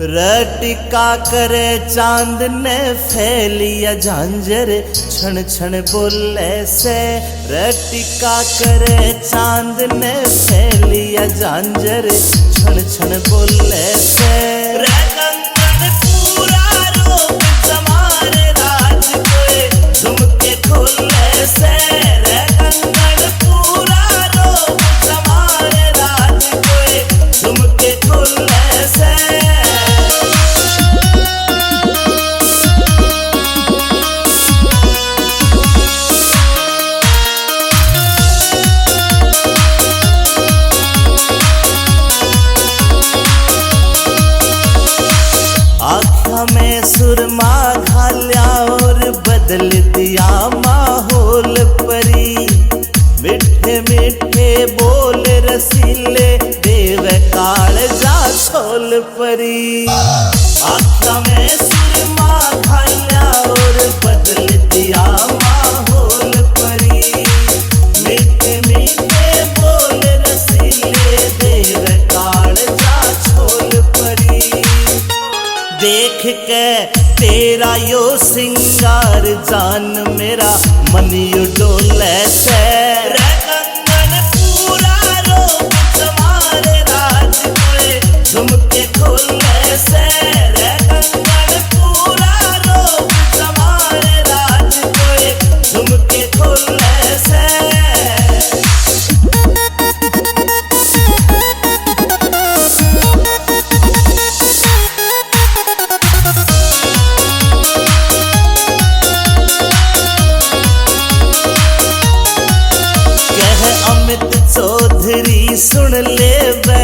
रटिका करे चांद ने फैलिया झांझर क्षण क्षण बोले से। रटिका करे चांद ने फैलिया झांझर क्षण क्षण बोले से। कंगन पूरा रूप समारे राज कोई झुमके खोले से। कंगन पूरा रूप समारे राज कोई झुमके खोले से। में सुरमा घाल्या और बदल दिया माहौल परी। मिठे मिठे बोल रसीले देव काल जा छोल परी। आँखों में सुरमा घाल्या और बदल दिया माहौल परी। मिठे मिठे बोल रसीले देव काल जा छोल परी। देख के तेरा यो सिंगार जान मेरा मन यू डोले से।